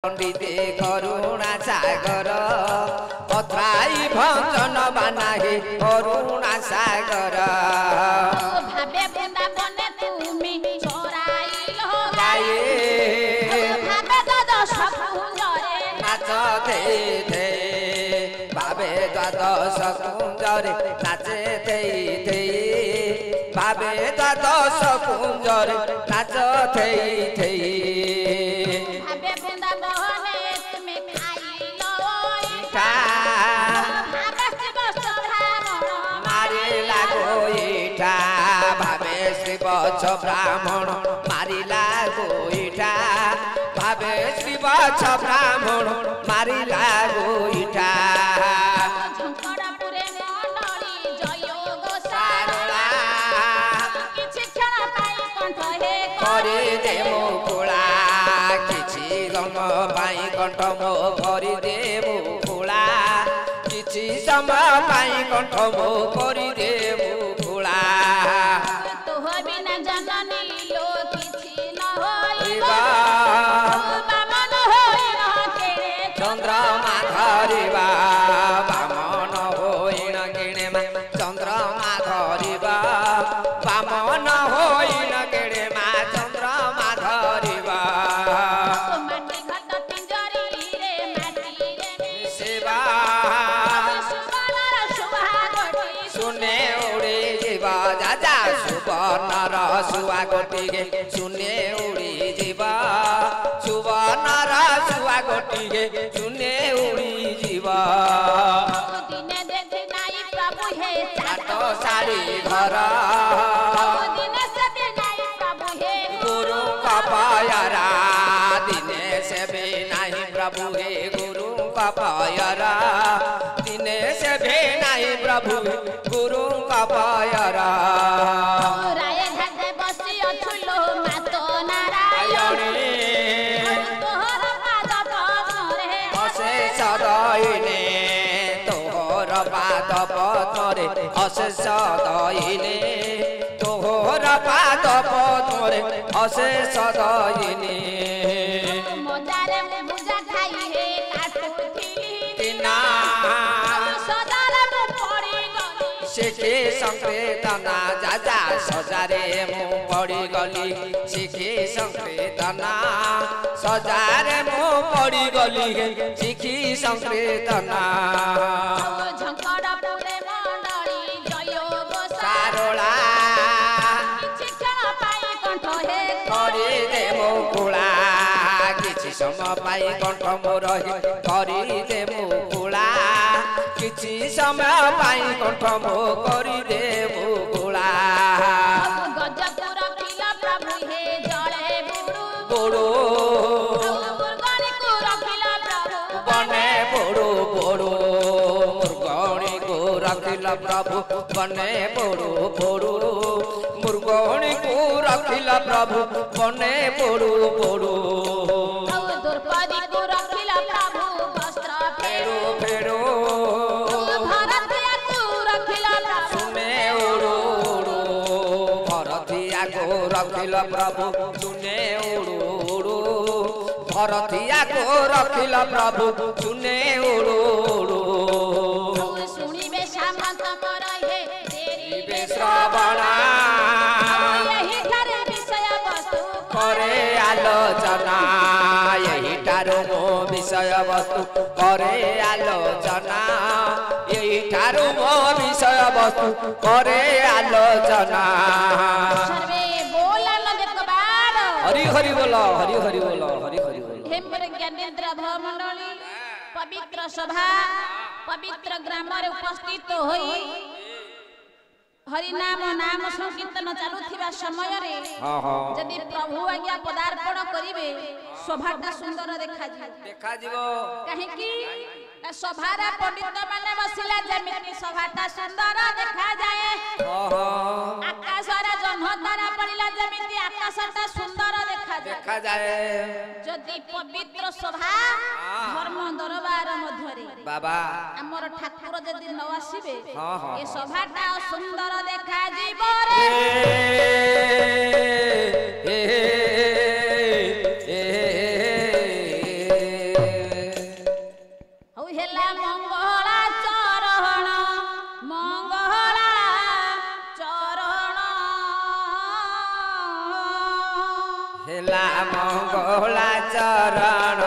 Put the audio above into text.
पंडिते करुणा सागर पत्राई भंजन बानाहे करुणा सागर भावे वृंदावने तुमी चोराइलो गाये भावे द्वादश कुंजरे नाच दे दे भावे द्वादश कुंजरे नाचे दे दे भावे द्वादश कुंजरे नाच दे दे भावे वृंदावने तुमी खाइलो भावे शिव ब्राह्मण मारे लागो इठा भावे शिव ब्राह्मण मारी लागो इठा भावे शिव ब्राह्मण मारी लागो इठा झंकड़पुरे मंडली जय गो सारला किछि क्षण पाई कंठ हे करे दे मुकुला किछि गम पाई कंठ मो करि दे मुकुला किछि समय पाई कंठ मो करि दे मुकुला तोह बिना जननी लो किछि न होइबा बामन होई न केरे चंद्रमा धरिबा बामन होइन किणेमा चंद्रमा धरिबा बामन होइन किणेमा चंद्रमा धरिबा माटी घट पिंजरी रे माटी रे सेवा सुबनर सुभा गटी सुने उड़ी जीवा जाजा सुवर्णर सुआ गोटिगे सुने उड़ी जीवा सुवर्णर सुआ गोटिगे सुने उड़ी जीवा दिने देखि नाई प्रभु हे चाट साड़ी घर दिने से नाई प्रभु हे गुरु कपायरा दिने से भी नहीं प्रभु हे गुरु कपायरा दिने से भी नहीं प्रभु हे गुरु कपायरा राय घाटे बसी अछुलो मातो नारायण तोहर पाद पद्मरे अशेष दइने तोहर पाद पद्मरे अशेष दइने तोहर पाद पद्मरे अशेष दइने मजारे बुझा खाई हे काटुथिली तिना सदारे मु पड़ी गली शिखी संकीर्तना जाजा सजारे मु पड़ी गली शिखी संकीर्तना सजारे मु पड़ी गली शिखी संकीर्तना झंकड़पुरे मंडली जय गो सारोला किछि क्षण पाई कंठ हे करि दे मुकुला किछि समय पाई कंठ मोर करि दे मुकुला किछि समय पाई कंठ मो करि दे मुकुला गजपुर किल प्रभु हे जळे बुडु बोड़ो मुर्गनी को रखिल प्रभु बने बोड़ो बोड़ो मुर्गणी को रखिल प्रभु बने बोड़ो बोड़ो मुर्गणी को रखिल प्रभु बने बोड़ो बोड़ो द्रौपदी को रखिल प्रभु वस्त्र फेरो फेरो भरतिया को रखिल प्रभु सुने उड़ो उड़ो भरतिया को रखिल प्रभु सुने उड़ो उड़ो भरतिया को रखिल प्रभु सुने उड़ो उड़ो सुनिबे सामंत मोर हे तेरी श्रवणा यही ठारे विषय वस्तु करे आलोचना यही ठारो मो विषय वस्तु करे आलोचना यही ठारो मो विषय वस्तु करे आलोचना सर्वे बोलन देखबार हरि हरि बोलो हरि हरि बोलो हरि हरि बोलो हे मोर ज्ञानेन्द्र भवमंडली पवित्र सभा पवित्र ग्राम रे उपस्थित होई हरि नाम नाम संकीर्तन चालुथिबा समय रे हां हां यदि प्रभु आज्ञा पदार्पण करिवे सभाटा सुंदर देखा जीवो काहे कि सभारा पंडित माने बसिला जेमिति सभाटा सुंदर देखा जाए ओहो आकाश रे जन्ह तारा पड़िला जेमिति आकाशटा सुंदर देखा जाए जदि पवित्र सभा धर्म दरबार मध्यरे बाबा हमर ठाकुर जदि न आसीबे हां हां ए सभाटा सुंदर देखा जीव रे ए ହେଲା ମଙ୍ଗଳା ଚରଣ